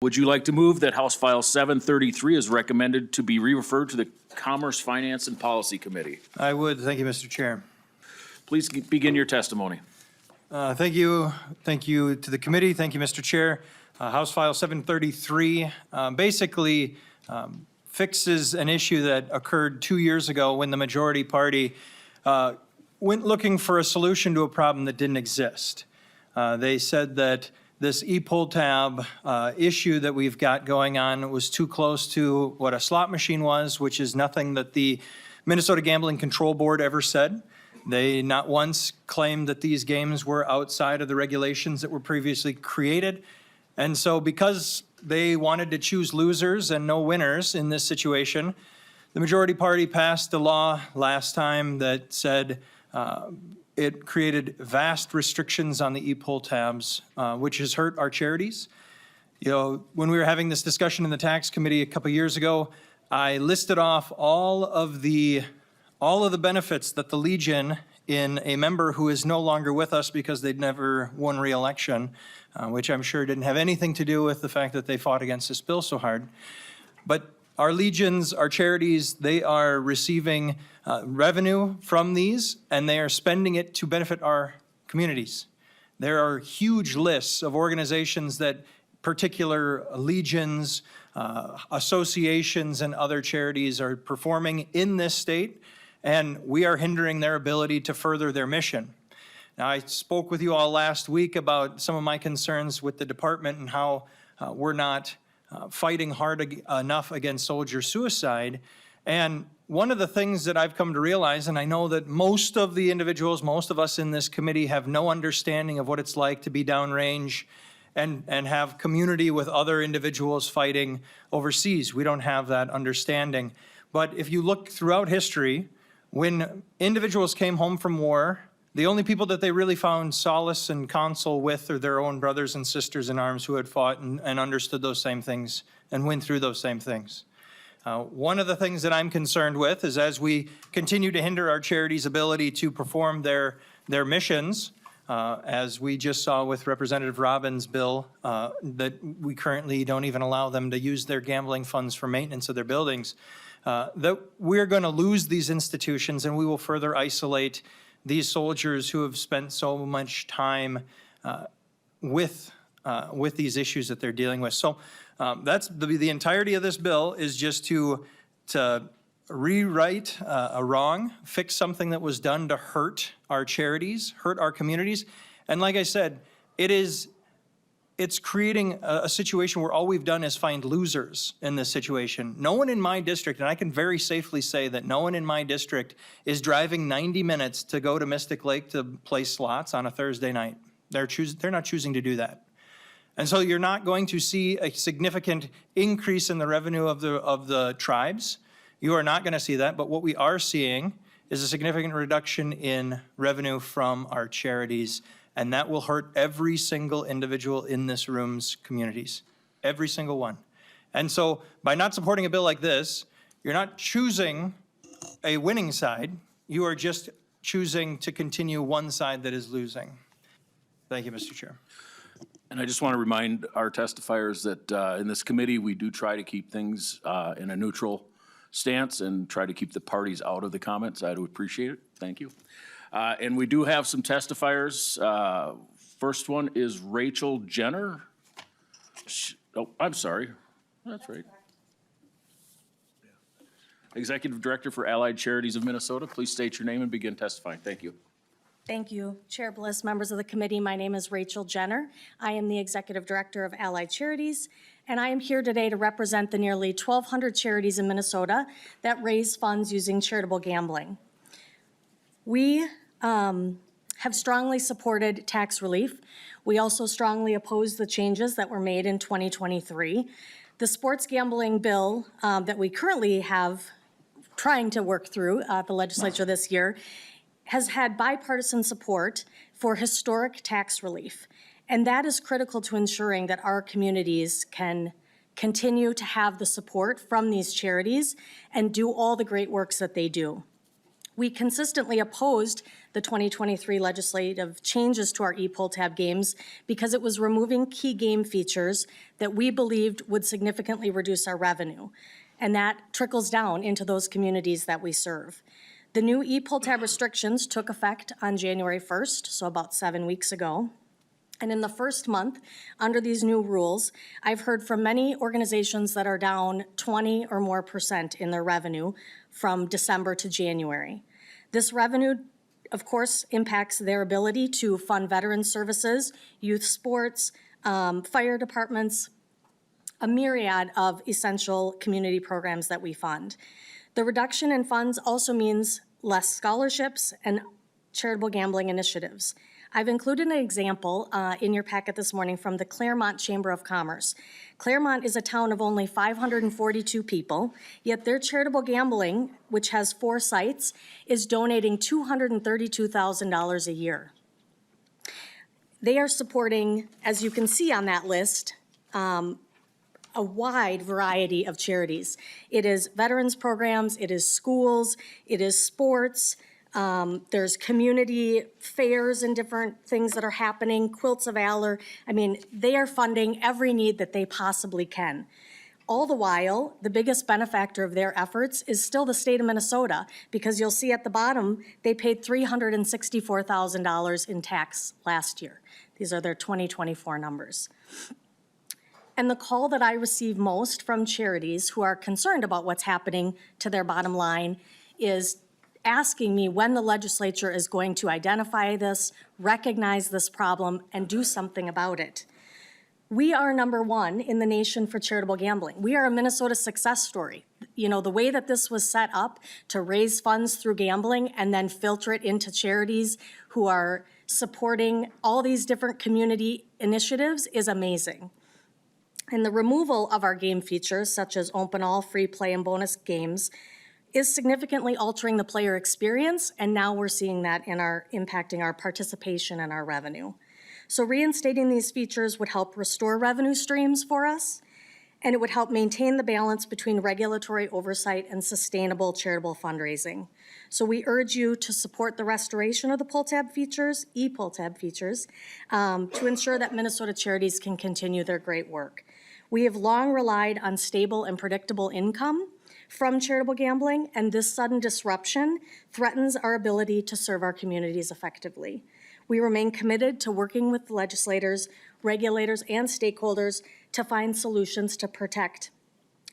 Would you like to move that House File 733 is recommended to be re-referred to the Commerce, Finance, and Policy Committee? I would. Thank you, Mr. Chair. Please begin your testimony. Thank you. Thank you to the committee. Thank you, Mr. Chair. House File 733 basically fixes an issue that occurred 2 years ago when the majority party went looking for a solution to a problem that didn't exist. They said that this e-pull tab issue that we've got going on was too close to what a slot machine was, which is nothing that the Minnesota Gambling Control Board ever said. They not once claimed that these games were outside of the regulations that were previously created. And so because they wanted to choose losers and no winners in this situation, the majority party passed a law last time that said it created vast restrictions on the e-pull tabs, which has hurt our charities. You know, when we were having this discussion in the tax committee a couple years ago, I listed off all of the benefits that the Legion, in a member who is no longer with us because they'd never won re-election, which I'm sure didn't have anything to do with the fact that they fought against this bill so hard. But our legions, our charities, they are receiving revenue from these, and they are spending it to benefit our communities. There are huge lists of organizations that particular legions, associations, and other charities are performing in this state, and we are hindering their ability to further their mission. Now, I spoke with you all last week about some of my concerns with the department and how we're not fighting hard enough against soldier suicide. And one of the things that I've come to realize, and I know that most of the individuals, most of us in this committee have no understanding of what it's like to be downrange and have community with other individuals fighting overseas. We don't have that understanding. But if you look throughout history, when individuals came home from war, the only people that they really found solace and console with are their own brothers and sisters in arms who had fought and understood those same things and went through those same things. One of the things that I'm concerned with is as we continue to hinder our charities' ability to perform their missions, as we just saw with Representative Robbins' bill, that we currently don't even allow them to use their gambling funds for maintenance of their buildings, that we're going to lose these institutions and we will further isolate these soldiers who have spent so much time with these issues that they're dealing with. So that's the entirety of this bill is just to rewrite a wrong, fix something that was done to hurt our charities, hurt our communities. And like I said, it's creating a situation where all we've done is find losers in this situation. No one in my district, and I can very safely say that no one in my district is driving 90 minutes to go to Mystic Lake to play slots on a Thursday night. They're not choosing to do that. And so you're not going to see a significant increase in the revenue of the tribes. You are not going to see that, but what we are seeing is a significant reduction in revenue from our charities, and that will hurt every single individual in this room's communities, every single one. And so by not supporting a bill like this, you're not choosing a winning side, you are just choosing to continue one side that is losing. Thank you, Mr. Chair. And I just want to remind our testifiers that in this committee, we do try to keep things in a neutral stance and try to keep the parties out of the comments. I'd appreciate it. Thank you. And we do have some testifiers. First one is Rachel Jenner. Oh, I'm sorry. That's right. Executive Director for Allied Charities of Minnesota. Please state your name and begin testifying. Thank you. Thank you, Chair Bliss, members of the committee. My name is Rachel Jenner. I am the Executive Director of Allied Charities, and I am here today to represent the nearly 1,200 charities in Minnesota that raise funds using charitable gambling. We have strongly supported tax relief. We also strongly oppose the changes that were made in 2023. The sports gambling bill that we currently have trying to work through the legislature this year has had bipartisan support for historic tax relief. And that is critical to ensuring that our communities can continue to have the support from these charities and do all the great works that they do. We consistently opposed the 2023 legislative changes to our e-pull tab games because it was removing key game features that we believed would significantly reduce our revenue. And that trickles down into those communities that we serve. The new e-pull tab restrictions took effect on January 1st, so about 7 weeks ago. And in the first month, under these new rules, I've heard from many organizations that are down 20 or more % in their revenue from December to January. This revenue, of course, impacts their ability to fund veteran services, youth sports, fire departments, a myriad of essential community programs that we fund. The reduction in funds also means less scholarships and charitable gambling initiatives. I've included an example in your packet this morning from the Claremont Chamber of Commerce. Claremont is a town of only 542 people, yet their charitable gambling, which has 4 sites, is donating $232,000 a year. They are supporting, as you can see on that list, a wide variety of charities. It is veterans programs, it is schools, it is sports, there's community fairs and different things that are happening, Quilts of Valor. I mean, they are funding every need that they possibly can. All the while, the biggest benefactor of their efforts is still the state of Minnesota, because you'll see at the bottom, they paid $364,000 in tax last year. These are their 2024 numbers. And the call that I receive most from charities who are concerned about what's happening to their bottom line is asking me when the legislature is going to identify this, recognize this problem, and do something about it. We are #1 in the nation for charitable gambling. We are a Minnesota success story. You know, the way that this was set up to raise funds through gambling and then filter it into charities who are supporting all these different community initiatives is amazing. And the removal of our game features, such as open all, free play, and bonus games, is significantly altering the player experience, and now we're seeing that impacting our participation and our revenue. So reinstating these features would help restore revenue streams for us, and it would help maintain the balance between regulatory oversight and sustainable charitable fundraising. So we urge you to support the restoration of the pull tab features, e-pull tab features, to ensure that Minnesota charities can continue their great work. We have long relied on stable and predictable income from charitable gambling, and this sudden disruption threatens our ability to serve our communities effectively. We remain committed to working with legislators, regulators, and stakeholders to find solutions to protect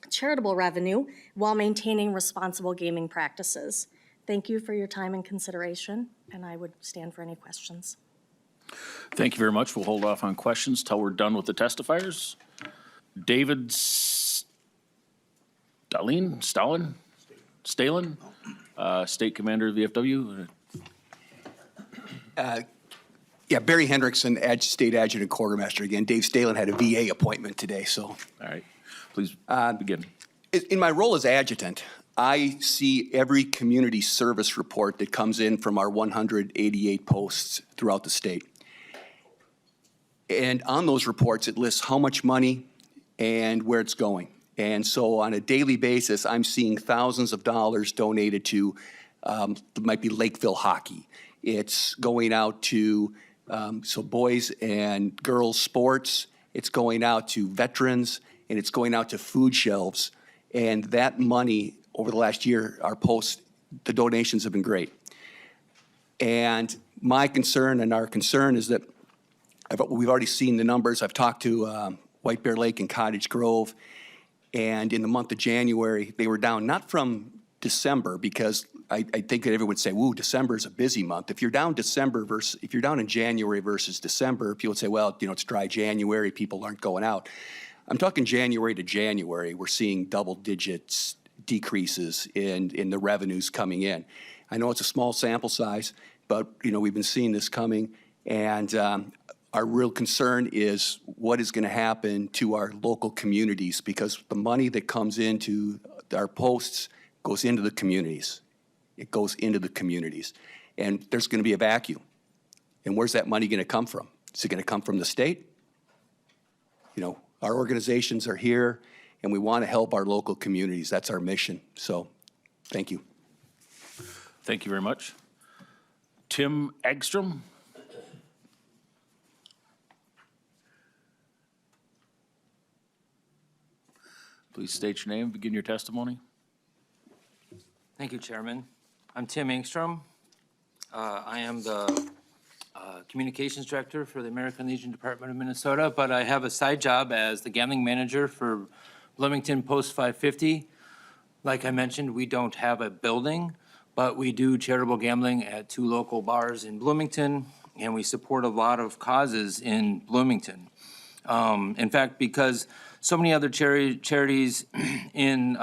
charitable revenue while maintaining responsible gaming practices. Thank you for your time and consideration, and I would stand for any questions. Thank you very much. We'll hold off on questions till we're done with the testifiers. David Stalin, State Commander of the VFW. Yeah, Barry Hendrickson, State Adjutant Quartermaster again. Dave Stalin had a VA appointment today, so. All right, please begin. In my role as adjutant, I see every community service report that comes in from our 188 posts throughout the state. And on those reports, it lists how much money and where it's going. And so on a daily basis, I'm seeing thousands of dollars donated to, it might be Lakeville hockey. It's going out to so boys and girls sports, it's going out to veterans, and it's going out to food shelves. And that money over the last year, our posts, the donations have been great. And my concern and our concern is that we've already seen the numbers. I've talked to White Bear Lake and Cottage Grove, and in the month of January, they were down, not from December, because I think that everyone would say, "Woo, December is a busy month." If you're down if you're down in January versus December, people would say, "Well, you know, it's dry January, people aren't going out." I'm talking January to January, we're seeing double digits decreases in the revenues coming in. I know it's a small sample size, but you know, we've been seeing this coming, and our real concern is what is going to happen to our local communities, because the money that comes into our posts goes into the communities. It goes into the communities. And there's going to be a vacuum. And where's that money going to come from? Is it going to come from the state? You know, our organizations are here, and we want to help our local communities. That's our mission. So, thank you. Thank you very much. Tim Egstrom. Please state your name and begin your testimony. Thank you, Chairman. I'm Tim Engstrom. I am the Communications Director for the American Legion Department of Minnesota, but I have a side job as the Gambling Manager for Bloomington Post 550. Like I mentioned, we don't have a building, but we do charitable gambling at 2 local bars in Bloomington, and we support a lot of causes in Bloomington. In fact, because so many other charities in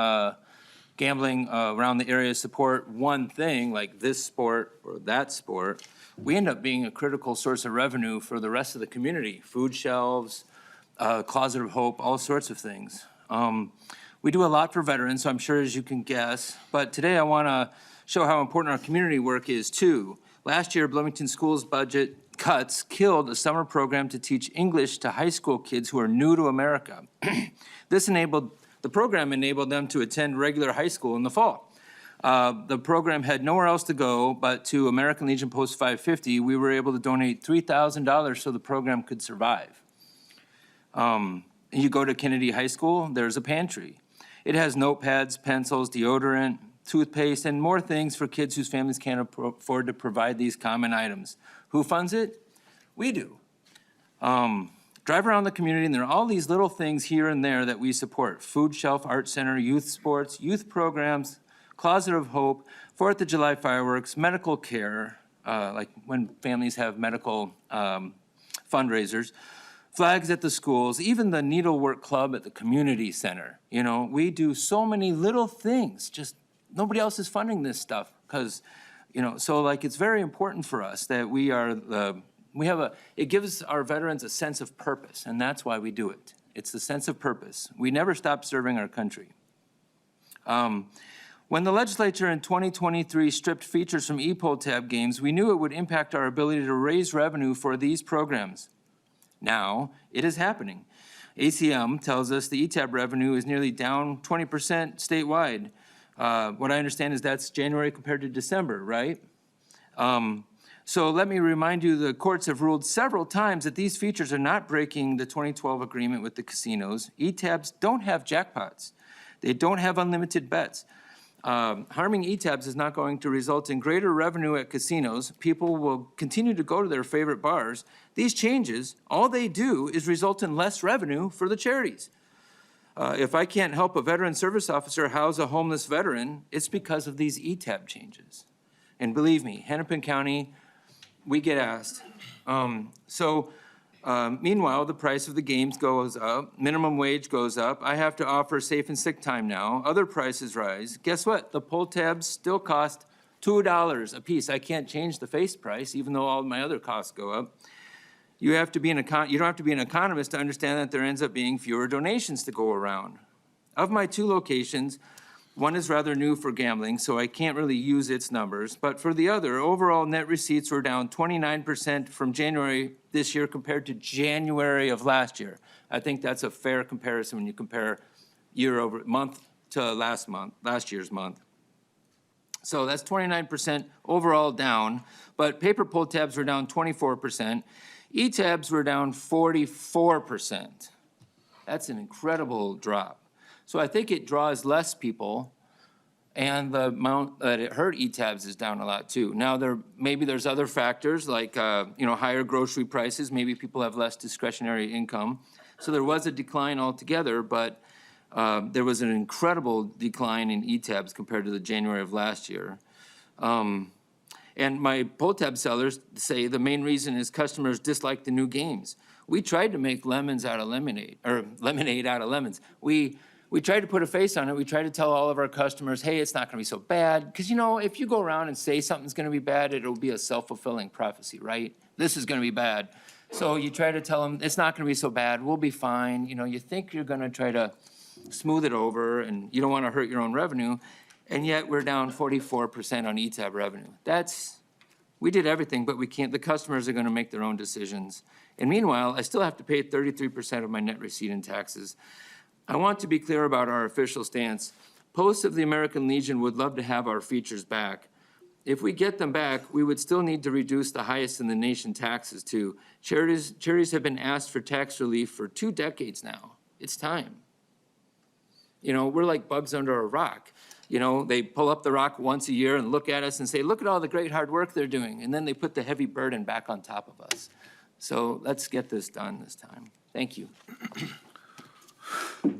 gambling around the area support one thing, like this sport or that sport, we end up being a critical source of revenue for the rest of the community. Food shelves, Closet of Hope, all sorts of things. We do a lot for veterans, so I'm sure as you can guess, but today I want to show how important our community work is too. Last year, Bloomington Schools budget cuts killed a summer program to teach English to high school kids who are new to America. The program enabled them to attend regular high school in the fall. The program had nowhere else to go but to American Legion Post 550. We were able to donate $3,000 so the program could survive. You go to Kennedy High School, there's a pantry. It has notepads, pencils, deodorant, toothpaste, and more things for kids whose families can't afford to provide these common items. Who funds it? We do. Drive around the community, and there are all these little things here and there that we support. Food Shelf, Art Center, youth sports, youth programs, Closet of Hope, 4th of July fireworks, medical care, like when families have medical fundraisers, flags at the schools, even the needlework club at the community center. You know, we do so many little things, just nobody else is funding this stuff because, you know, so like it's very important for us that we are it gives our veterans a sense of purpose, and that's why we do it. It's the sense of purpose. We never stop serving our country. When the legislature in 2023 stripped features from e-pull tab games, we knew it would impact our ability to raise revenue for these programs. Now, it is happening. ACM tells us the e-tab revenue is nearly down 20% statewide. What I understand is that's January compared to December, right? So let me remind you, the courts have ruled several times that these features are not breaking the 2012 agreement with the casinos. E-tabs don't have jackpots. They don't have unlimited bets. Harming e-tabs is not going to result in greater revenue at casinos. People will continue to go to their favorite bars. These changes, all they do is result in less revenue for the charities. If I can't help a veteran service officer house a homeless veteran, it's because of these e-tab changes. And believe me, Hennepin County, we get asked. Meanwhile, the price of the games goes up, minimum wage goes up, I have to offer safe and sick time now, other prices rise. Guess what? The pull tabs still cost $2 a piece. I can't change the face price, even though all my other costs go up. You don't have to be an economist to understand that there ends up being fewer donations to go around. Of my 2 locations, one is rather new for gambling, so I can't really use its numbers. But for the other, overall net receipts were down 29% from January this year compared to January of last year. I think that's a fair comparison when you compare month to last year's month. So that's 29% overall down, but paper pull tabs were down 24%. E-tabs were down 44%. That's an incredible drop. So I think it draws less people, and the amount that it hurt e-tabs is down a lot too. Now maybe there's other factors like higher grocery prices. Maybe people have less discretionary income. So there was a decline altogether, but there was an incredible decline in e-tabs compared to the January of last year. And my pull tab sellers say the main reason is customers dislike the new games. We tried to make lemons out of lemonade, or lemonade out of lemons. We tried to put a face on it. We tried to tell all of our customers, hey, it's not gonna be so bad. Because if you go around and say something's gonna be bad, it'll be a self-fulfilling prophecy, right? This is gonna be bad. So you try to tell them, it's not gonna be so bad, we'll be fine. You think you're gonna try to smooth it over and you don't wanna hurt your own revenue. And yet we're down 44% on e-tab revenue. We did everything, but we can't. The customers are gonna make their own decisions. And meanwhile, I still have to pay 33% of my net receipt in taxes. I want to be clear about our official stance. Posts of the American Legion would love to have our features back. if we get them back, we would still need to reduce the highest in the nation taxes too. Charities have been asked for tax relief for 2 decades now. It's time. You know, we're like bugs under a rock. You know, they pull up the rock once a year and look at us and say, look at all the great hard work they're doing. And then they put the heavy burden back on top of us. So let's get this done this time. Thank you.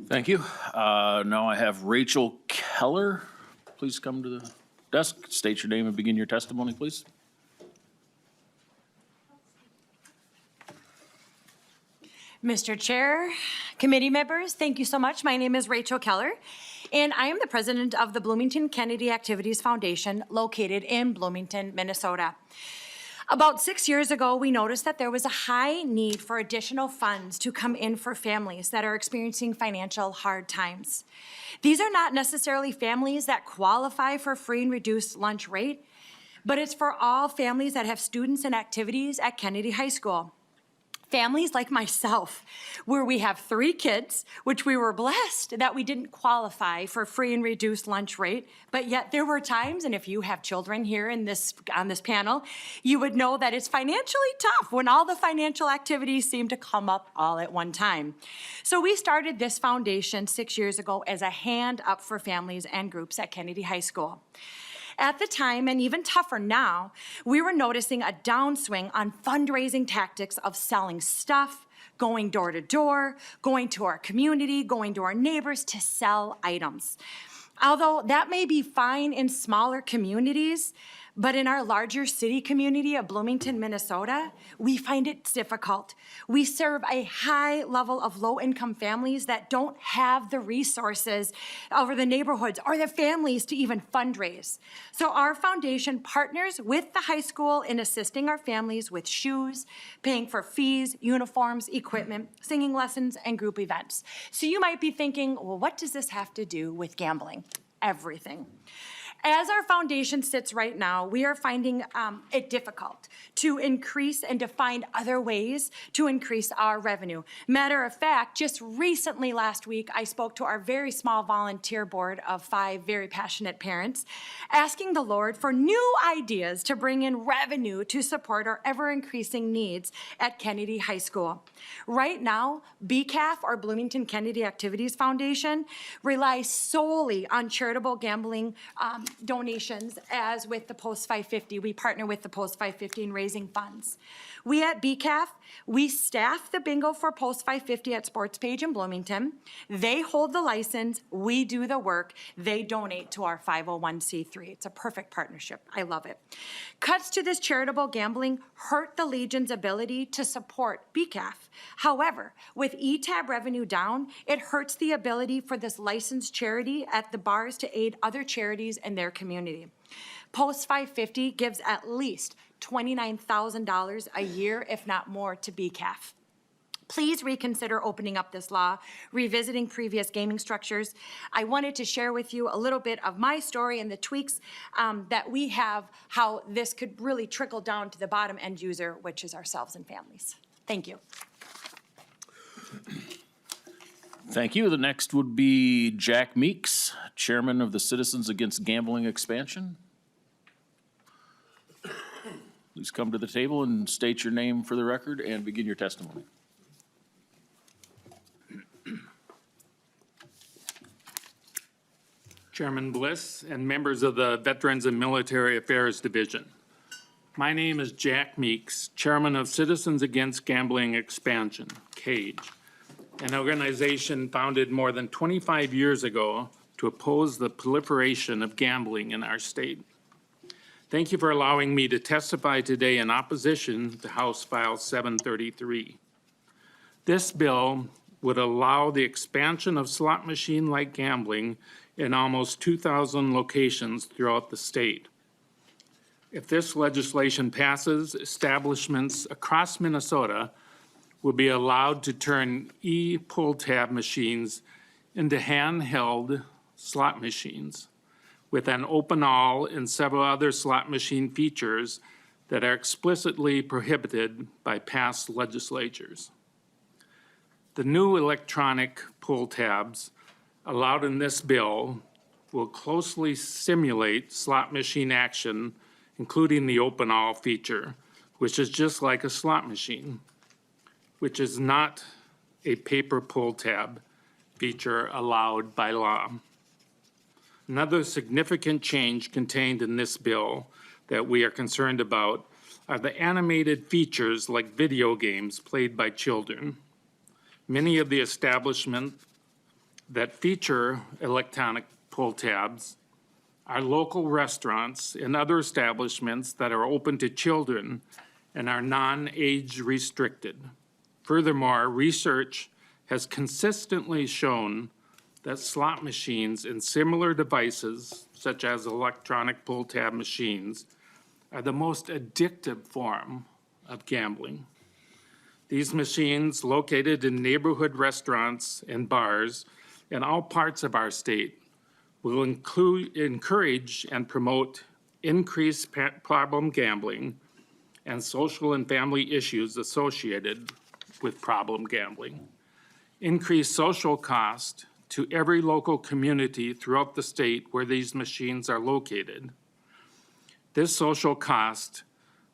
Thank you. Now I have Rachel Keller. Please come to the desk, state your name and begin your testimony, please. Mr. Chair, committee members, thank you so much. My name is Rachel Keller, and I am the president of the Bloomington Kennedy Activities Foundation located in Bloomington, Minnesota. About 6 years ago, we noticed that there was a high need for additional funds to come in for families that are experiencing financial hard times. These are not necessarily families that qualify for free and reduced lunch rate, but it's for all families that have students and activities at Kennedy High School. Families like myself, where we have 3 kids, which we were blessed that we didn't qualify for free and reduced lunch rate, but yet there were times, and if you have children here on this panel, you would know that it's financially tough when all the financial activities seem to come up all at one time. So we started this foundation 6 years ago as a hand up for families and groups at Kennedy High School. At the time, and even tougher now, we were noticing a downswing on fundraising tactics of selling stuff, going door to door, going to our community, going to our neighbors to sell items. Although that may be fine in smaller communities, but in our larger city community of Bloomington, Minnesota, we find it difficult. We serve a high level of low-income families that don't have the resources over the neighborhoods or the families to even fundraise. So our foundation partners with the high school in assisting our families with shoes, paying for fees, uniforms, equipment, singing lessons, and group events. So you might be thinking, well, what does this have to do with gambling? Everything. As our foundation sits right now, we are finding it difficult to increase and to find other ways to increase our revenue. Matter of fact, just recently last week, I spoke to our very small volunteer board of 5 very passionate parents, asking the Lord for new ideas to bring in revenue to support our ever-increasing needs at Kennedy High School. Right now, BCAF, or Bloomington Kennedy Activities Foundation, relies solely on charitable gambling donations, as with the Post 550. We partner with the Post 550 in raising funds. We at BCAF, we staff the bingo for Post 550 at Sports Page in Bloomington. They hold the license, we do the work, they donate to our 501c3. It's a perfect partnership, I love it. Cuts to this charitable gambling hurt the Legion's ability to support BCAF. However, with ETAB revenue down, it hurts the ability for this licensed charity at the bars to aid other charities in their community. Post 550 gives at least $29,000 a year, if not more, to BCAF. Please reconsider opening up this law, revisiting previous gaming structures. I wanted to share with you a little bit of my story and the tweaks that we have, how this could really trickle down to the bottom end user, which is ourselves and families. Thank you. Thank you. The next would be Jack Meeks, Chairman of the Citizens Against Gambling Expansion. Please come to the table and state your name for the record and begin your testimony. Chairman Bliss and members of the Veterans and Military Affairs Division. My name is Jack Meeks, Chairman of Citizens Against Gambling Expansion, CAGE, an organization founded more than 25 years ago to oppose the proliferation of gambling in our state. Thank you for allowing me to testify today in opposition to House File 733. This bill would allow the expansion of slot machine-like gambling in almost 2,000 locations throughout the state. If this legislation passes, establishments across Minnesota will be allowed to turn e-pull tab machines into handheld slot machines with an open all and several other slot machine features that are explicitly prohibited by past legislatures. The new electronic pull tabs allowed in this bill will closely simulate slot machine action including the open all feature, which is just like a slot machine, which is not a paper pull tab feature allowed by law. Another significant change contained in this bill that we are concerned about are the animated features like video games played by children. Many of the establishments that feature electronic pull tabs are local restaurants and other establishments that are open to children and are non-age restricted. Furthermore, research has consistently shown that slot machines and similar devices, such as electronic pull tab machines, are the most addictive form of gambling. These machines, located in neighborhood restaurants and bars in all parts of our state, will encourage and promote increased problem gambling and social and family issues associated with problem gambling. Increased social cost to every local community throughout the state where these machines are located. This social cost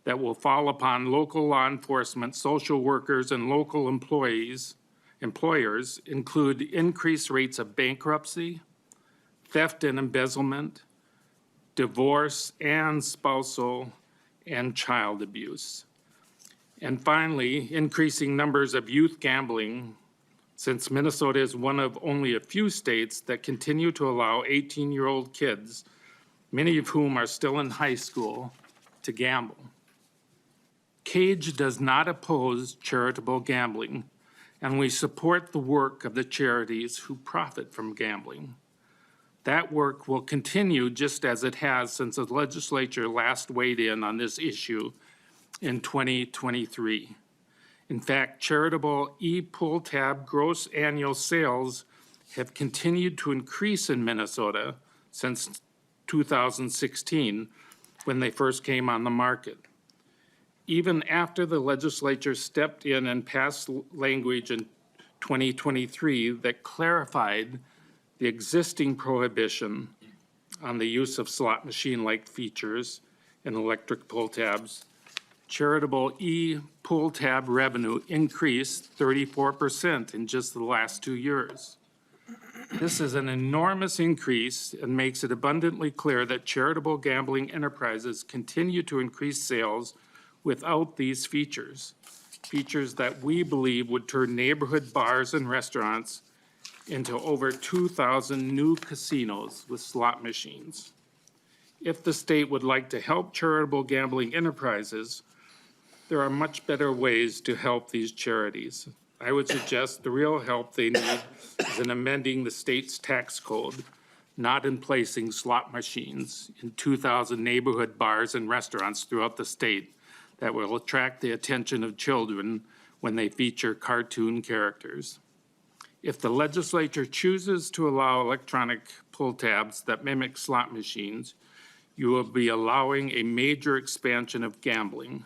that will fall upon local law enforcement, social workers, and local employers include increased rates of bankruptcy, theft and embezzlement, divorce, and spousal and child abuse. And finally, increasing numbers of youth gambling, since Minnesota is one of only a few states that continue to allow 18-year-old kids, many of whom are still in high school, to gamble. CAGE does not oppose charitable gambling, and we support the work of the charities who profit from gambling. That work will continue just as it has since the legislature last weighed in on this issue in 2023. In fact, charitable e-pull tab gross annual sales have continued to increase in Minnesota since 2016, when they first came on the market. Even after the legislature stepped in and passed language in 2023 that clarified the existing prohibition on the use of slot machine-like features in electric pull tabs, charitable e-pull tab revenue increased 34% in just the last 2 years. This is an enormous increase and makes it abundantly clear that charitable gambling enterprises continue to increase sales without these features that we believe would turn neighborhood bars and restaurants into over 2,000 new casinos with slot machines. If the state would like to help charitable gambling enterprises, there are much better ways to help these charities. I would suggest the real help they need is in amending the state's tax code, not in placing slot machines in 2,000 neighborhood bars and restaurants throughout the state that will attract the attention of children when they feature cartoon characters. If the legislature chooses to allow electronic pull tabs that mimic slot machines, you will be allowing a major expansion of gambling.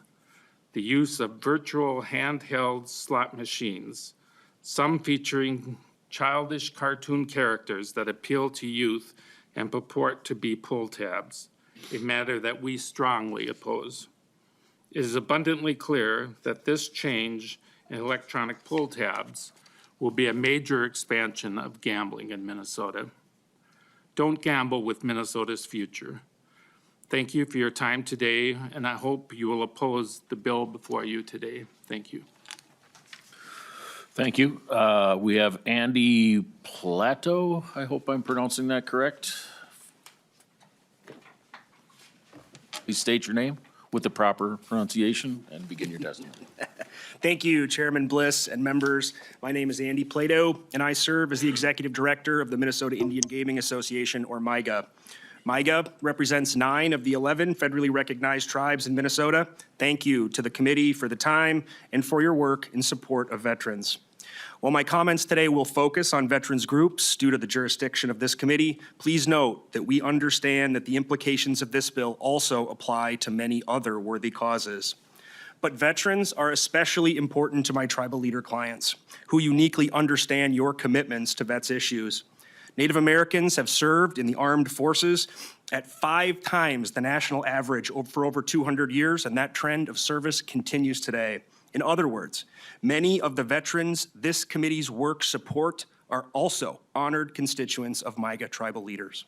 The use of virtual handheld slot machines, some featuring childish cartoon characters that appeal to youth and purport to be pull tabs, a matter that we strongly oppose. It is abundantly clear that this change in electronic pull tabs will be a major expansion of gambling in Minnesota. Don't gamble with Minnesota's future. Thank you for your time today, and I hope you will oppose the bill before you today. Thank you. Thank you. We have Andy Plato. I hope I'm pronouncing that correct. Please state your name with the proper pronunciation and begin your testimony. Thank you, Chairman Bliss and members. My name is Andy Plato, and I serve as the Executive Director of the Minnesota Indian Gaming Association, or MIGA. MIGA represents 9 of the 11 federally recognized tribes in Minnesota. Thank you to the committee for the time and for your work in support of veterans. While my comments today will focus on veterans groups due to the jurisdiction of this committee, please note that we understand that the implications of this bill also apply to many other worthy causes. But veterans are especially important to my tribal leader clients, who uniquely understand your commitments to vets issues. Native Americans have served in the armed forces at 5 times the national average for over 200 years, and that trend of service continues today. In other words, many of the veterans this committee's work support are also honored constituents of MIGA tribal leaders.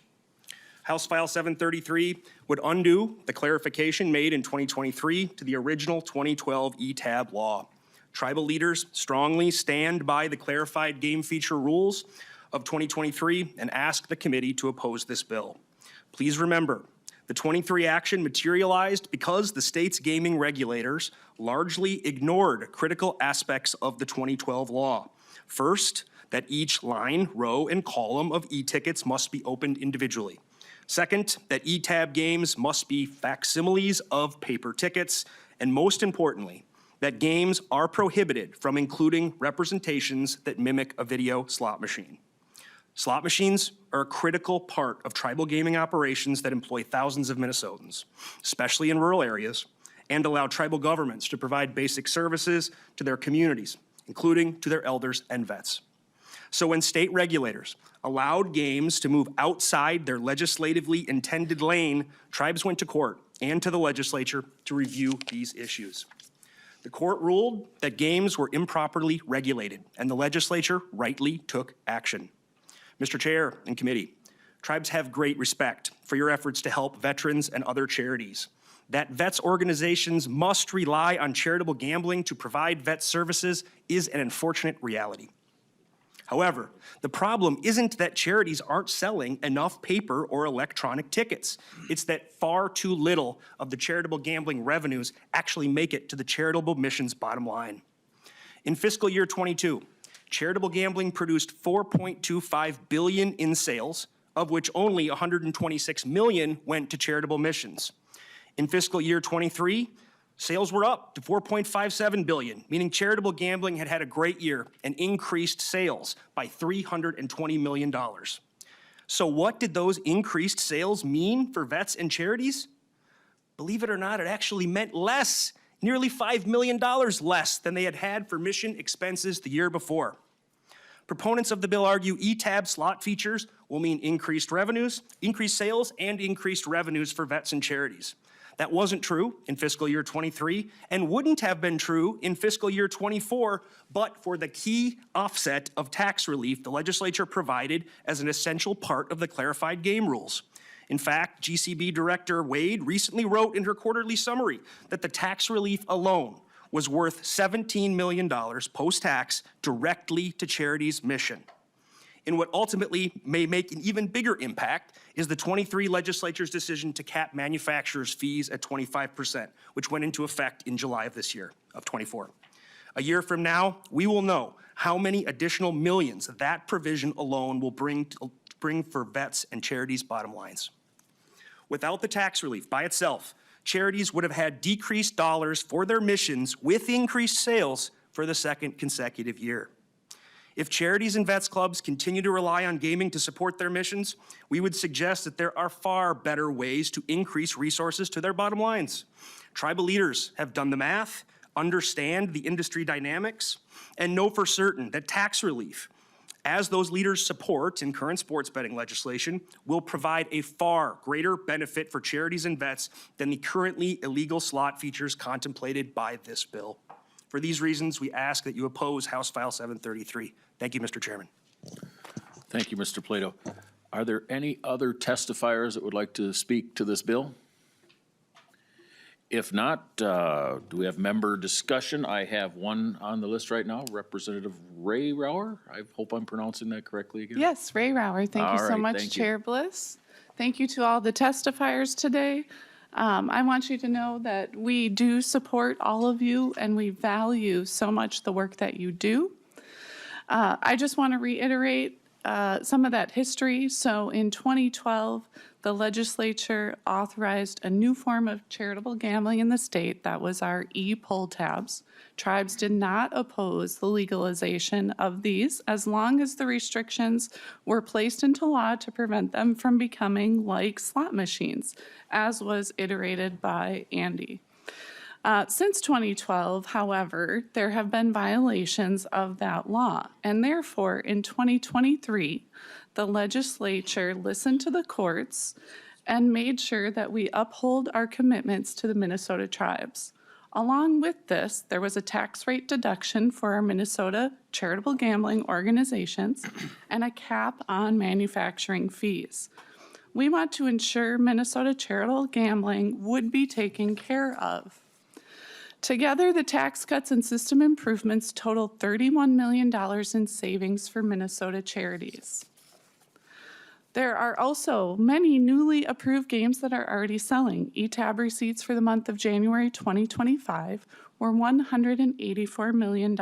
House File 733 would undo the clarification made in 2023 to the original 2012 ETAB law. Tribal leaders strongly stand by the clarified game feature rules of 2023 and ask the committee to oppose this bill. Please remember, the 23 action materialized because the state's gaming regulators largely ignored critical aspects of the 2012 law. First, that each line, row, and column of e-tickets must be opened individually. Second, that ETAB games must be facsimiles of paper tickets. And most importantly, that games are prohibited from including representations that mimic a video slot machine. Slot machines are a critical part of tribal gaming operations that employ thousands of Minnesotans, especially in rural areas, and allow tribal governments to provide basic services to their communities, including to their elders and vets. So when state regulators allowed games to move outside their legislatively intended lane, tribes went to court and to the legislature to review these issues. The court ruled that games were improperly regulated, and the legislature rightly took action. Mr. Chair and committee, tribes have great respect for your efforts to help veterans and other charities. That vets organizations must rely on charitable gambling to provide vet services is an unfortunate reality. However, the problem isn't that charities aren't selling enough paper or electronic tickets. It's that far too little of the charitable gambling revenues actually make it to the charitable mission's bottom line. In fiscal year 22, charitable gambling produced $4.25 billion in sales, of which only $126 million went to charitable missions. In fiscal year 23, sales were up to $4.57 billion, meaning charitable gambling had had a great year and increased sales by $320 million. So what did those increased sales mean for vets and charities? Believe it or not, it actually meant less, nearly $5 million less than they had had for mission expenses the year before. Proponents of the bill argue ETAB slot features will mean increased revenues, increased sales, and increased revenues for vets and charities. That wasn't true in fiscal year 23 and wouldn't have been true in fiscal year 24, but for the key offset of tax relief the legislature provided as an essential part of the clarified game rules. In fact, GCB Director Wade recently wrote in her quarterly summary that the tax relief alone was worth $17 million post-tax directly to charities' mission. In what ultimately may make an even bigger impact is the 23 legislature's decision to cap manufacturers' fees at 25%, which went into effect in July of this year, of 24. A year from now, we will know how many additional millions that provision alone will bring for vets and charities' bottom lines. Without the tax relief by itself, charities would have had decreased dollars for their missions with increased sales for the second consecutive year. If charities and vets clubs continue to rely on gaming to support their missions, we would suggest that there are far better ways to increase resources to their bottom lines. Tribal leaders have done the math, understand the industry dynamics, and know for certain that tax relief, as those leaders support in current sports betting legislation, will provide a far greater benefit for charities and vets than the currently illegal slot features contemplated by this bill. For these reasons, we ask that you oppose House File 733. Thank you, Mr. Chairman. Thank you, Mr. Plato. Are there any other testifiers that would like to speak to this bill? If not, do we have member discussion? I have one on the list right now, Representative Ray Rauer. I hope I'm pronouncing that correctly again. Yes, Ray Rauer. Thank you so much, thank you. Chair Bliss. Thank you to all the testifiers today. I want you to know that we do support all of you and we value so much the work that you do. I just want to reiterate some of that history. So in 2012, the legislature authorized a new form of charitable gambling in the state. That was our e-pull tabs. Tribes did not oppose the legalization of these as long as the restrictions were placed into law to prevent them from becoming like slot machines, as was iterated by Andy. Since 2012, however, there have been violations of that law, and therefore in 2023, the legislature listened to the courts and made sure that we uphold our commitments to the Minnesota tribes. Along with this, there was a tax rate deduction for our Minnesota charitable gambling organizations and a cap on manufacturing fees. We want to ensure Minnesota charitable gambling would be taken care of. Together, the tax cuts and system improvements totaled $31 million in savings for Minnesota charities. There are also many newly approved games that are already selling. ETAB receipts for the month of January 2025 were $184 million.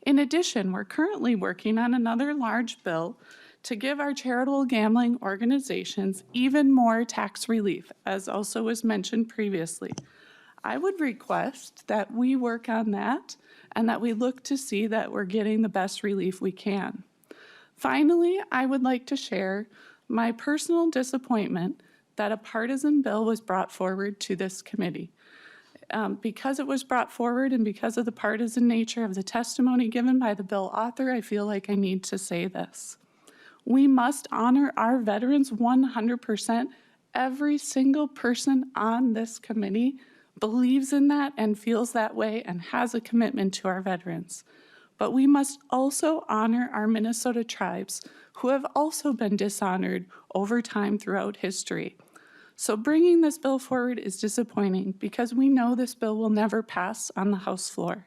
In addition, we're currently working on another large bill to give our charitable gambling organizations even more tax relief, as also was mentioned previously. I would request that we work on that and that we look to see that we're getting the best relief we can. Finally, I would like to share my personal disappointment that a partisan bill was brought forward to this committee. Because it was brought forward and because of the partisan nature of the testimony given by the bill author, I feel like I need to say this. We must honor our veterans 100%. Every single person on this committee believes in that and feels that way and has a commitment to our veterans. But we must also honor our Minnesota tribes who have also been dishonored over time throughout history. So bringing this bill forward is disappointing because we know this bill will never pass on the House floor.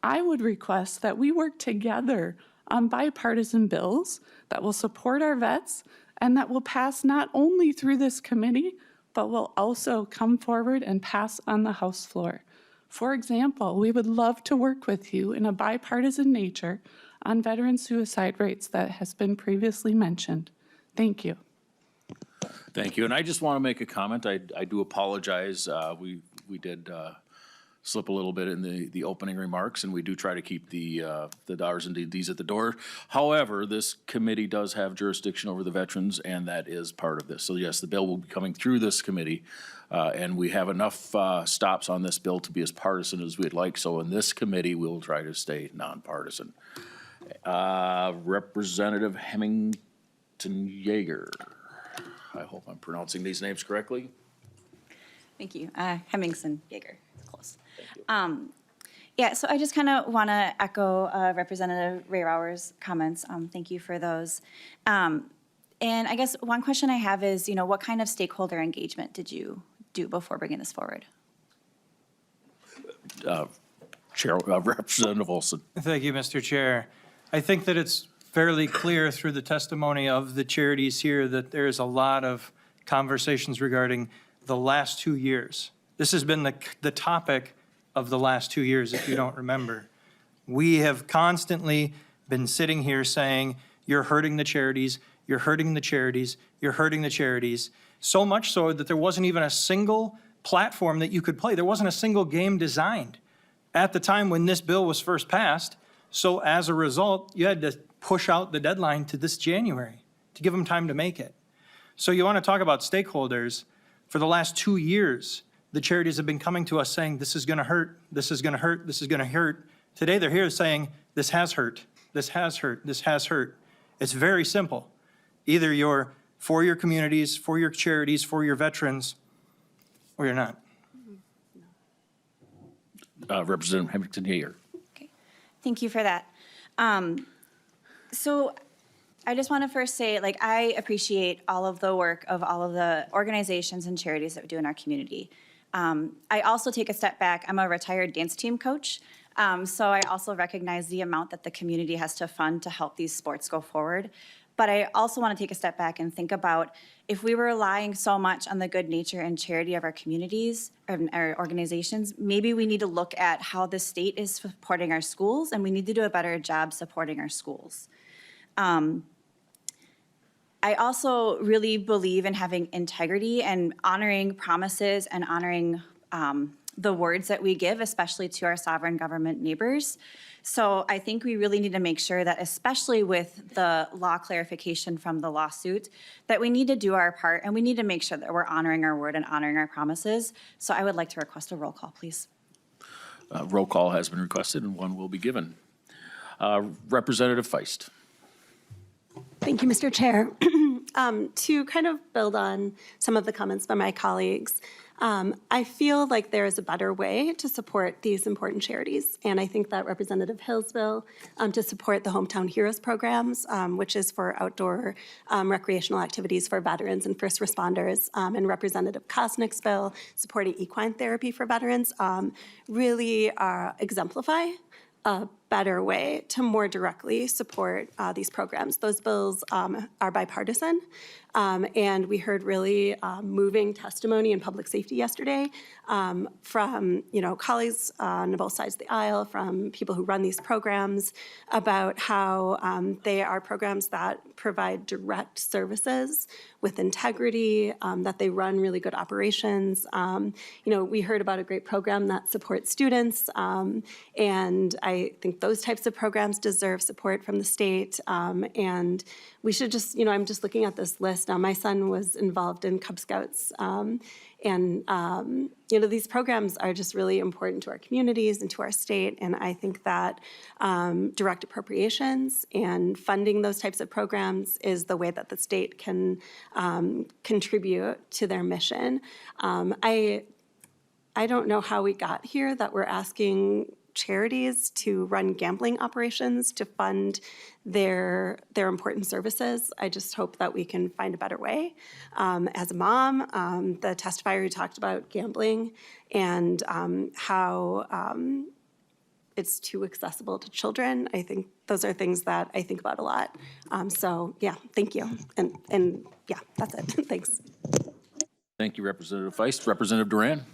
I would request that we work together on bipartisan bills that will support our vets and that will pass not only through this committee, but will also come forward and pass on the House floor. For example, we would love to work with you in a bipartisan nature on veteran suicide rates that has been previously mentioned. Thank you. Thank you. And I just want to make a comment. I do apologize. We did slip a little bit in the opening remarks, and we do try to keep the dollars and DDs at the door. However, this committee does have jurisdiction over the veterans, and that is part of this. So yes, the bill will be coming through this committee, and we have enough stops on this bill to be as partisan as we'd like. So in this committee, we'll try to stay nonpartisan. Representative Hemmington Yeager. I hope I'm pronouncing these names correctly. Thank you. Hemmingson Yeager. Close. Yeah, so I just kind of want to echo Representative Ray Rauer's comments. Thank you for those. And I guess one question I have is, what kind of stakeholder engagement did you do before bringing this forward? Representative Olson. Thank you, Mr. Chair. I think that it's fairly clear through the testimony of the charities here that there is a lot of conversations regarding the last 2 years. This has been the topic of the last 2 years, if you don't remember. We have constantly been sitting here saying, you're hurting the charities, you're hurting the charities, you're hurting the charities, so much so that there wasn't even a single platform that you could play. There wasn't a single game designed at the time when this bill was first passed. So as a result, you had to push out the deadline to this January to give them time to make it. So you want to talk about stakeholders. For the last 2 years, the charities have been coming to us saying, this is going to hurt, this is going to hurt, this is going to hurt. Today they're here saying, this has hurt, this has hurt, this has hurt. It's very simple. Either you're for your communities, for your charities, for your veterans, or you're not. Representative Hemmington Yeager. Okay, thank you for that. So I just want to first say, I appreciate all of the work of all of the organizations and charities that we do in our community. I also take a step back. I'm a retired dance team coach, so I also recognize the amount that the community has to fund to help these sports go forward. But I also want to take a step back and think about if we were relying so much on the good nature and charity of our communities, our organizations, maybe we need to look at how the state is supporting our schools, and we need to do a better job supporting our schools. I also really believe in having integrity and honoring promises and honoring the words that we give, especially to our sovereign government neighbors. So I think we really need to make sure that, especially with the law clarification from the lawsuit, that we need to do our part and we need to make sure that we're honoring our word and honoring our promises. So I would like to request a roll call, please. Roll call has been requested and one will be given. Representative Feist. Thank you, Mr. Chair. To kind of build on some of the comments by my colleagues, I feel like there is a better way to support these important charities. And I think that Representative Hill's bill to support the Hometown Heroes programs, which is for outdoor recreational activities for veterans and first responders, and Representative Kosnick's bill supporting equine therapy for veterans really exemplify a better way to more directly support these programs. Those bills are bipartisan, and we heard really moving testimony in public safety yesterday from colleagues on both sides of the aisle, from people who run these programs, about how they are programs that provide direct services with integrity, that they run really good operations. We heard about a great program that supports students, and I think those types of programs deserve support from the state. And we should just, I'm just looking at this list now. My son was involved in Cub Scouts, and these programs are just really important to our communities and to our state. And I think that direct appropriations and funding those types of programs is the way that the state can contribute to their mission. I don't know how we got here, that we're asking charities to run gambling operations to fund their important services. I just hope that we can find a better way. As a mom, the testifier who talked about gambling and how it's too accessible to children, I think those are things that I think about a lot. So yeah, thank you. And yeah, that's it. Thanks. Thank you, Representative Feist. Representative Duran?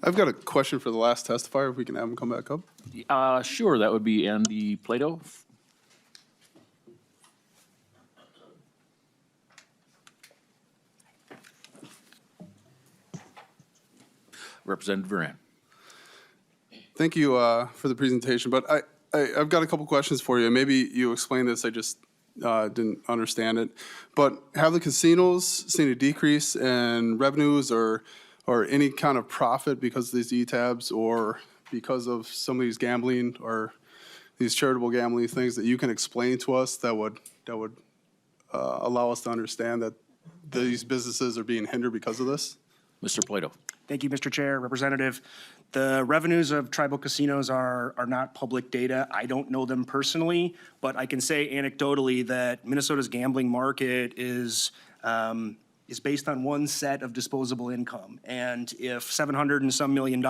I've got a question for the last testifier, if we can have him come back up. Sure, that would be Andy Plato. Representative Duran. Thank you for the presentation, but I've got a couple questions for you. Maybe you explained this, I just didn't understand it. But have the casinos seen a decrease in revenues or any kind of profit because of these E-tabs, or because of some of these gambling or these charitable gambling things that you can explain to us that would allow us to understand that these businesses are being hindered because of this? Mr. Plato. Thank you, Mr. Chair. Representative, the revenues of tribal casinos are not public data. I don't know them personally, but I can say anecdotally that Minnesota's gambling market is based on one set of disposable income. And if $700 and some million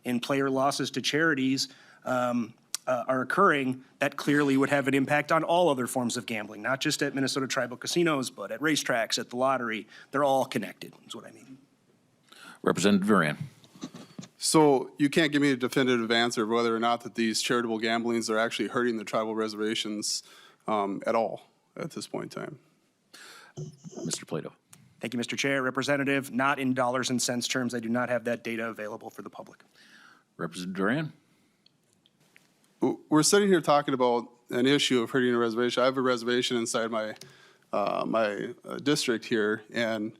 in player losses to charities are occurring, that clearly would have an impact on all other forms of gambling, not just at Minnesota tribal casinos, but at racetracks, at the lottery. They're all connected, is what I mean. Representative Duran. So you can't give me a definitive answer of whether or not that these charitable gamblings are actually hurting the tribal reservations at all at this point in time? Mr. Plato. Thank you, Mr. Chair. Representative, not in dollars and cents terms. I do not have that data available for the public. Representative Duran. We're sitting here talking about an issue of hurting a reservation. I have a reservation inside my district here, and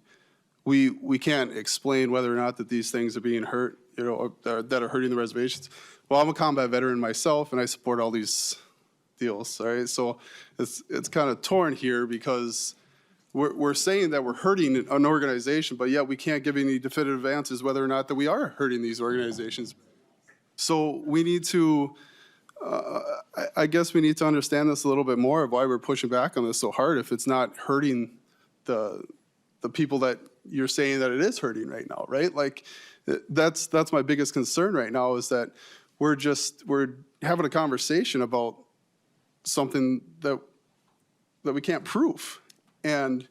we can't explain whether or not that these things are being hurt, or that are hurting the reservations. Well, I'm a combat veteran myself, and I support all these deals. All right, so it's kind of torn here because we're saying that we're hurting an organization, but yet we can't give any definitive answers whether or not that we are hurting these organizations. So we need to, I guess we need to understand this a little bit more of why we're pushing back on this so hard if it's not hurting the people that you're saying that it is hurting right now, right? Like, that's my biggest concern right now, is that we're having a conversation about something that we can't prove. And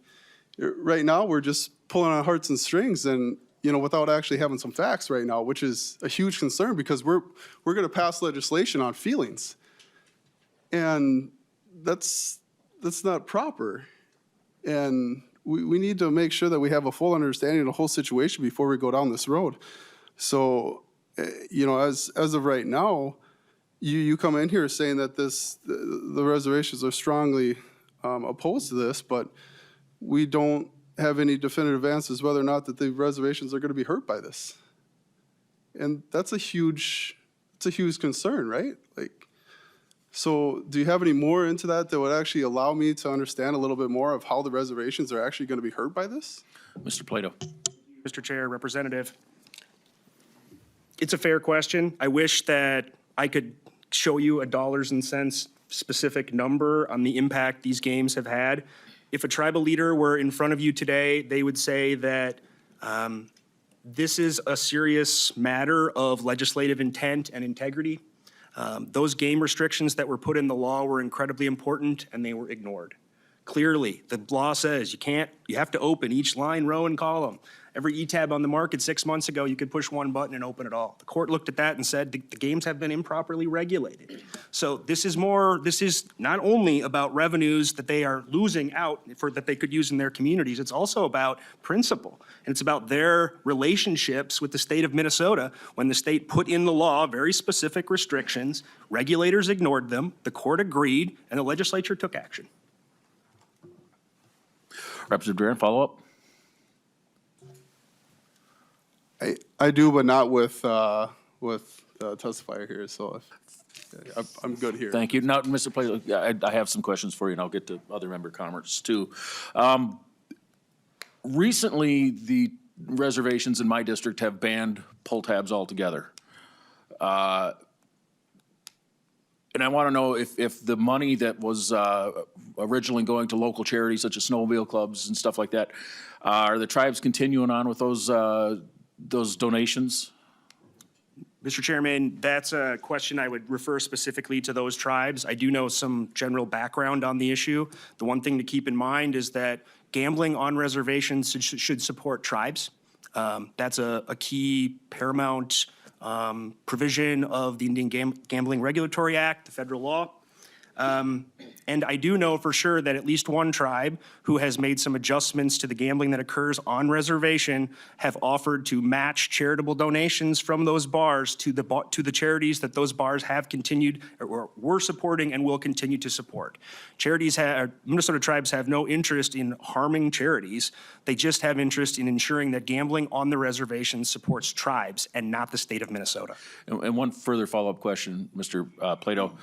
right now, we're just pulling on hearts and strings, and without actually having some facts right now, which is a huge concern because we're going to pass legislation on feelings, and that's not proper. And we need to make sure that we have a full understanding of the whole situation before we go down this road. So, as of right now, you come in here saying that the reservations are strongly opposed to this, but we don't have any definitive answers whether or not that the reservations are going to be hurt by this. And that's a huge concern, right? Like, So do you have any more into that that would actually allow me to understand a little bit more of how the reservations are actually going to be hurt by this? Mr. Plato. Mr. Chair, Representative. It's a fair question. I wish that I could show you a dollars and cents specific number on the impact these games have had. If a tribal leader were in front of you today, they would say that this is a serious matter of legislative intent and integrity. Those game restrictions that were put in the law were incredibly important and they were ignored. Clearly, the law says you have to open each line, row, and column. Every E-tab on the market 6 months ago, you could push one button and open it all. The court looked at that and said the games have been improperly regulated. So this is not only about revenues that they are losing out that they could use in their communities, it's also about principle. And it's about their relationships with the state of Minnesota. When the state put in the law very specific restrictions, regulators ignored them, the court agreed, and the legislature took action. Representative Duran, follow up? I do, but not with the testifier here, so I'm good here. Thank you. Now, Mr. Plato, I have some questions for you, and I'll get to other member comments too. Recently, the reservations in my district have banned pull tabs altogether. And I want to know if the money that was originally going to local charities such as snowmobile clubs and stuff like that, are the tribes continuing on with those donations? Mr. Chairman, that's a question I would refer specifically to those tribes. I do know some general background on the issue. The one thing to keep in mind is that gambling on reservations should support tribes. That's a key paramount provision of the Indian Gambling Regulatory Act, the federal law. And I do know for sure that at least one tribe who has made some adjustments to the gambling that occurs on reservation have offered to match charitable donations from those bars to the charities that those bars have continued or were supporting and will continue to support. Minnesota tribes have no interest in harming charities. They just have interest in ensuring that gambling on the reservation supports tribes and not the state of Minnesota. And one further follow-up question, Mr. Plato.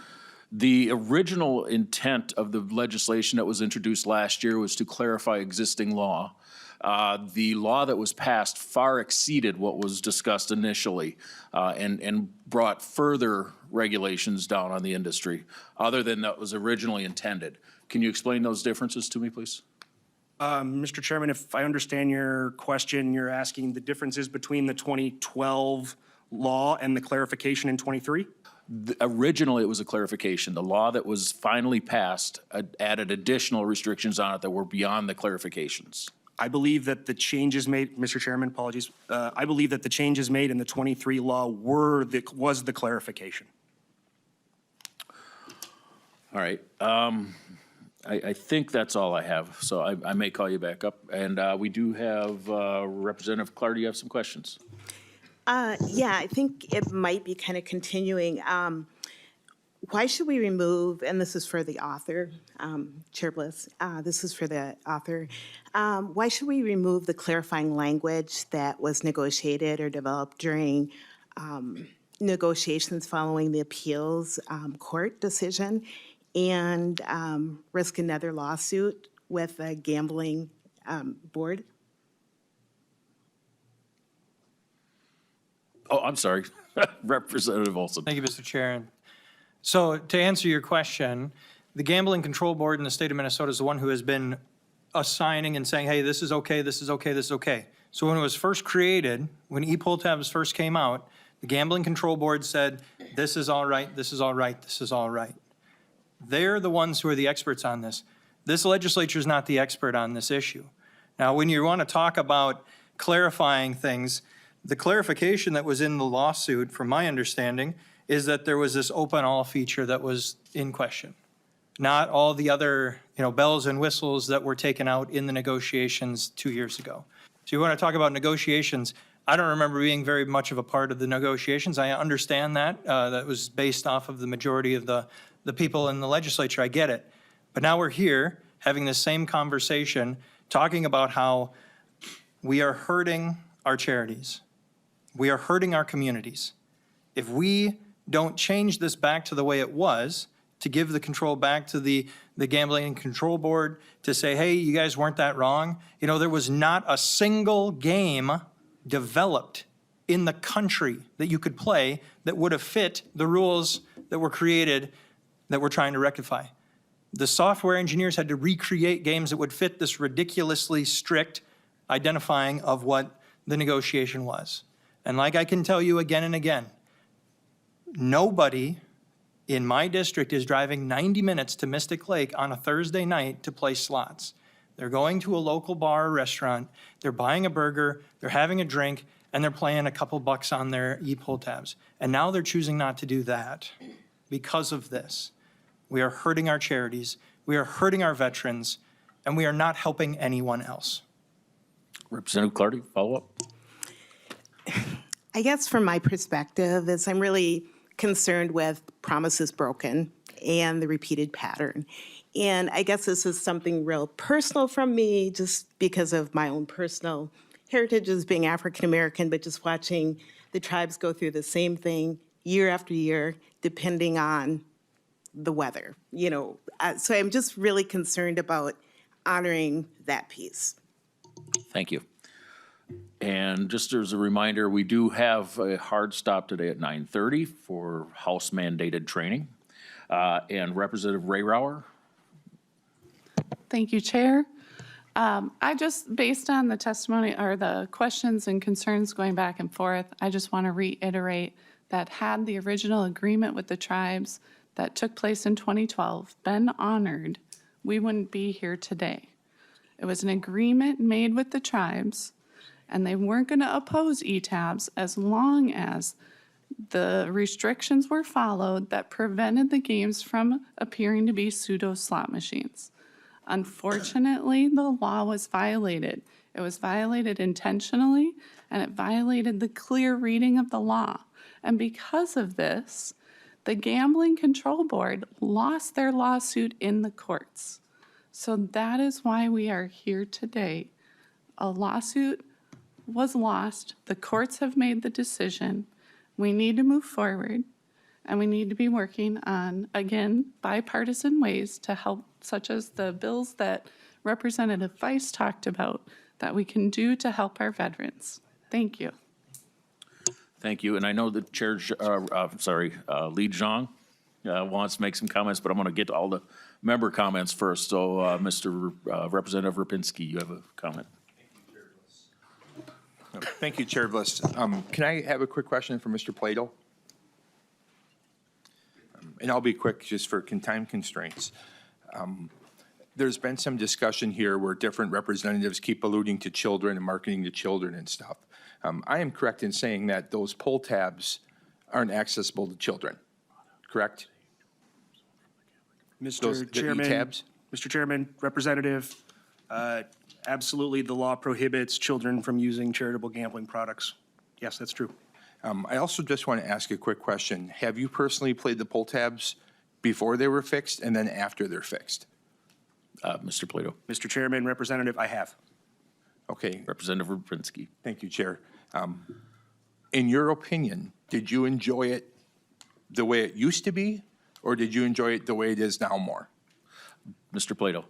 The original intent of the legislation that was introduced last year was to clarify existing law. The law that was passed far exceeded what was discussed initially and brought further regulations down on the industry, other than that was originally intended. Can you explain those differences to me, please? Mr. Chairman, if I understand your question, you're asking the differences between the 2012 law and the clarification in 23? Originally, it was a clarification. The law that was finally passed added additional restrictions on it that were beyond the clarifications. I believe that the changes made, Mr. Chairman, apologies. I believe that the changes made in the 23 law was the clarification. All right. I think that's all I have, so I may call you back up. And we do have Representative Clark. Do you have some questions? Yeah, I think it might be kind of continuing. Why should we remove, and this is for the author, Chair Bliss, this is for the author. Why should we remove the clarifying language that was negotiated or developed during negotiations following the appeals court decision and risk another lawsuit with the gambling board? Oh, I'm sorry. Representative Olson. Thank you, Mr. Chair. So to answer your question, the Gambling Control Board in the state of Minnesota is the one who has been assigning and saying, hey, this is okay, this is okay, this is okay. So when it was first created, when e-pull tabs first came out, the Gambling Control Board said, this is all right, this is all right, this is all right. They're the ones who are the experts on this. This legislature is not the expert on this issue. Now, when you want to talk about clarifying things, the clarification that was in the lawsuit, from my understanding, is that there was this open all feature that was in question. Not all the other, bells and whistles that were taken out in the negotiations 2 years ago. So you want to talk about negotiations, I don't remember being very much of a part of the negotiations. I understand that. That was based off of the majority of the people in the legislature. I get it. But now we're here having the same conversation, talking about how we are hurting our charities. We are hurting our communities. If we don't change this back to the way it was, to give the control back to the Gambling and Control Board to say, hey, you guys weren't that wrong. You know, there was not a single game developed in the country that you could play that would have fit the rules that were created that we're trying to rectify. The software engineers had to recreate games that would fit this ridiculously strict identifying of what the negotiation was. And like I can tell you again and again, nobody in my district is driving 90 minutes to Mystic Lake on a Thursday night to play slots. They're going to a local bar or restaurant, they're buying a burger, they're having a drink, and they're playing a couple bucks on their e-pull tabs. And now they're choosing not to do that because of this. We are hurting our charities, we are hurting our veterans, and we are not helping anyone else. Representative Clardy, follow up. I guess from my perspective is I'm really concerned with promises broken and the repeated pattern. And I guess this is something real personal from me just because of my own personal heritage as being African American, but just watching the tribes go through the same thing year after year, depending on the weather, you know. So I'm just really concerned about honoring that piece. Thank you. And just as a reminder, we do have a hard stop today at 9:30 for House mandated training. And Representative Ray Rauer. Thank you, Chair. I just, based on the testimony or the questions and concerns going back and forth, I just want to reiterate that had the original agreement with the tribes that took place in 2012 been honored, we wouldn't be here today. It was an agreement made with the tribes, and they weren't going to oppose ETABs as long as the restrictions were followed that prevented the games from appearing to be pseudo slot machines. Unfortunately, the law was violated. It was violated intentionally, and it violated the clear reading of the law. And because of this, the Gambling Control Board lost their lawsuit in the courts. So that is why we are here today. A lawsuit was lost. The courts have made the decision. We need to move forward, and we need to be working on, again, bipartisan ways to help, such as the bills that Representative Feist talked about, that we can do to help our veterans. Thank you. Thank you. And I know that Lead Zhang wants to make some comments, but I'm going to get to all the member comments first. So Mr. Representative Rapinski, you have a comment. Thank you, Chair Bliss. Can I have a quick question for Mr. Plato? And I'll be quick just for time constraints. There's been some discussion here where different representatives keep alluding to children and marketing to children and stuff. I am correct in saying that those pull tabs aren't accessible to children, correct? Mr. Chairman, Mr. Chairman, Representative, absolutely, the law prohibits children from using charitable gambling products. Yes, that's true. I also just want to ask a quick question. Have you personally played the pull tabs before they were fixed and then after they're fixed? Mr. Plato. Mr. Chairman, Representative, I have. Okay. Representative Rapinski. Thank you, Chair. In your opinion, did you enjoy it the way it used to be, or did you enjoy it the way it is now more? Mr. Plato.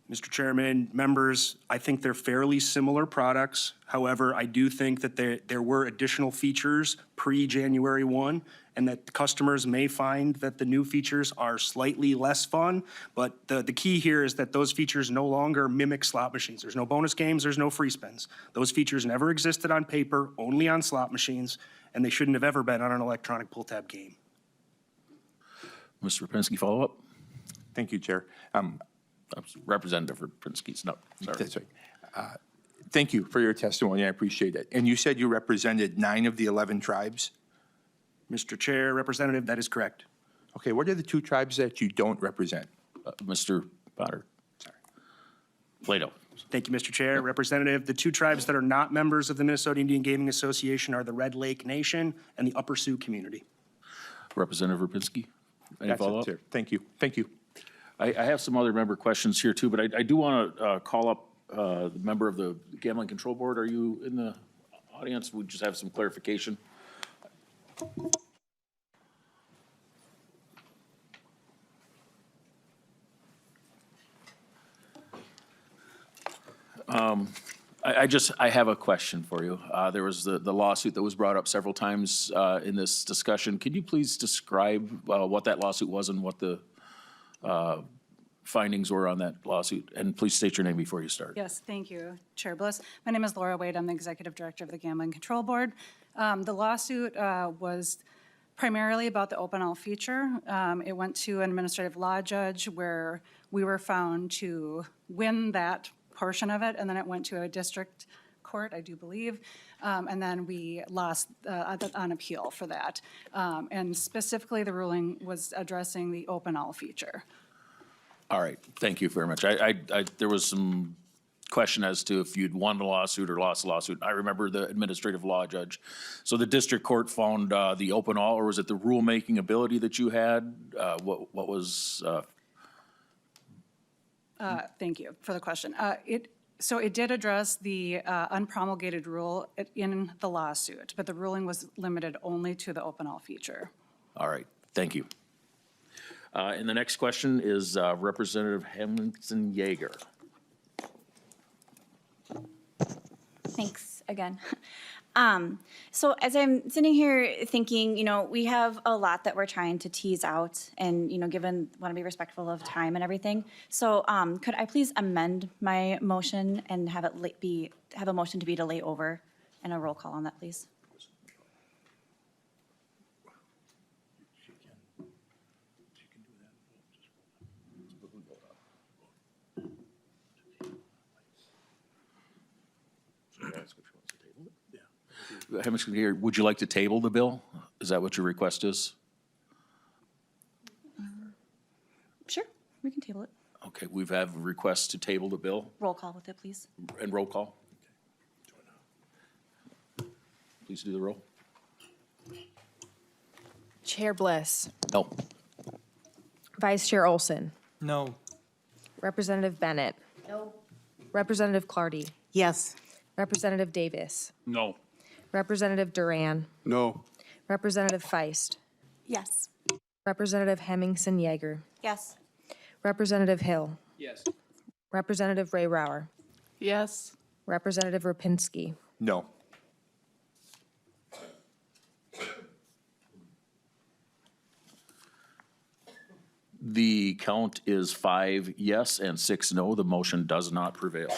Mr. Chairman, members, I think they're fairly similar products. However, I do think that there were additional features pre-January 1, and that customers may find that the new features are slightly less fun. But the key here is that those features no longer mimic slot machines. There's no bonus games, there's no free spins. Those features never existed on paper, only on slot machines, and they shouldn't have ever been on an electronic pull tab game. Mr. Rapinski, follow up? Thank you, Chair. Representative Rapinski's, no, sorry. That's right. Thank you for your testimony. I appreciate it. And you said you represented 9 of the 11 tribes? Mr. Chair, Representative, that is correct. Okay, what are the 2 tribes that you don't represent? Mr. Potter. Sorry. Plato. Thank you, Mr. Chair. Representative, the 2 tribes that are not members of the Minnesota Indian Gaming Association are the Red Lake Nation and the Upper Sioux Community. Representative Rapinski, any That's it, follow-up? Chair. Thank you. Thank you. I have some other member questions here too, but I do want to call up the member of the Gambling Control Board. Are you in the audience? We just have some clarification. I have a question for you. There was the lawsuit that was brought up several times in this discussion. Could you please describe what that lawsuit was and what the findings were on that lawsuit? And please state your name before you start. Yes, thank you, Chair Bliss. My name is Laura Wade. I'm the Executive Director of the Gambling Control Board. The lawsuit was primarily about the open all feature. It went to an administrative law judge where we were found to win that portion of it, and then it went to a district court, I do believe, and then we lost on appeal for that. And specifically, the ruling was addressing the open all feature. All right, thank you very much. There was some question as to if you'd won the lawsuit or lost the lawsuit. I remember the administrative law judge. So the district court found the open all, or was it the rulemaking ability that you had? What was? Thank you for the question. So it did address the unpromulgated rule in the lawsuit, but the ruling was limited only to the open all feature. All right, thank you. And the next question is Representative Hemmingson Yeager. Thanks again. So as I'm sitting here thinking, we have a lot that we're trying to tease out and, want to be respectful of time and everything. So could I please amend my motion and have it have a motion to be to lay over and a roll call on that, please? Hemmingson Yeager, would you like to table the bill? Is that what your request is? Sure, we can table it. Okay, we have a request to table the bill Roll call with it, please. and roll call. Please do the roll. Chair Bliss. No. Vice Chair Olson. No. Representative Bennett. No. Representative Clardy. Yes. Representative Davis. No. Representative Duran. No. Representative Feist. Yes. Representative Hemmingson Yeager. Yes. Representative Hill. Yes. Representative Ray Rauer. Yes. Representative Rapinski. No. The count is 5 yes and 6 no. The motion does not prevail.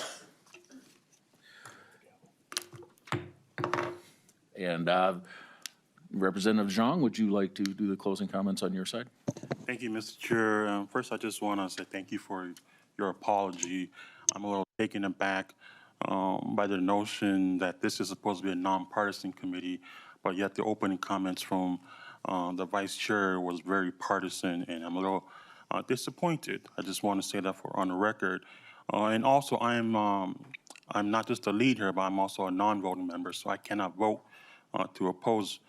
And Representative Zhang, would you like to do the closing comments on your side? Thank you, Mr. Chair. First, I just want to say thank you for your apology. I'm a little taken aback by the notion that this is supposed to be a nonpartisan committee, but yet the opening comments from the vice chair was very partisan, and I'm a little disappointed. I just want to say that on the record. And also, I'm not just a lead here, but I'm also a non-voting member, so I cannot vote to oppose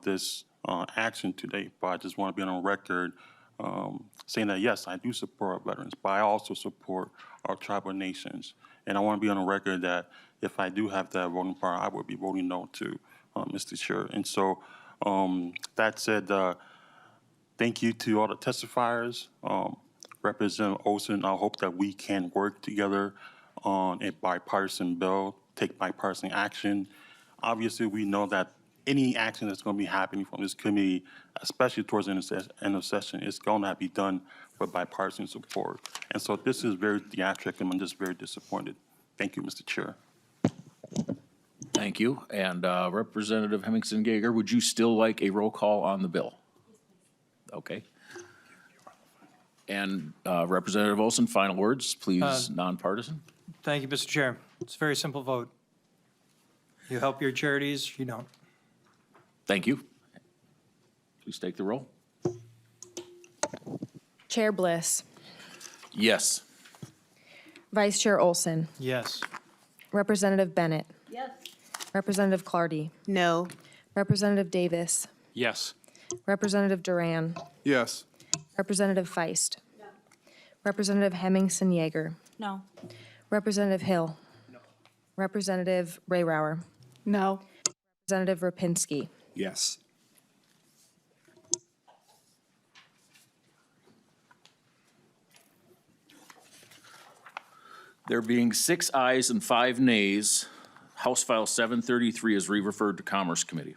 this action today. But I just want to be on record saying that, yes, I do support our veterans, but I also support our tribal nations. And I want to be on the record that if I do have that voting power, I would be voting no to Mr. Chair. And so that said, thank you to all the testifiers. Representative Olson, I hope that we can work together on a bipartisan bill, take bipartisan action. Obviously, we know that any action that's going to be happening from this committee, especially towards the end of session, is going to have to be done with bipartisan support. And so this is very theatrical, and I'm just very disappointed. Thank you, Mr. Chair. Thank you. And Representative Hemmingson Yeager, would you still like a roll call on the bill? Okay. And Representative Olson, final words, please, nonpartisan. Thank you, Mr. Chair. It's a very simple vote. You help your charities, you don't. Thank you. Please take the roll. Chair Bliss. Yes. Vice Chair Olson. Yes. Representative Bennett. Yes. Representative Clardy. No. Representative Davis. Yes. Representative Duran. Yes. Representative Feist. No. Representative Hemmingson Yeager. No. Representative Hill. No. Representative Ray Rauer. No. Representative Rapinski. Yes. There being 6 ayes and 5 nays, House File 733 is re-referred to Commerce Committee.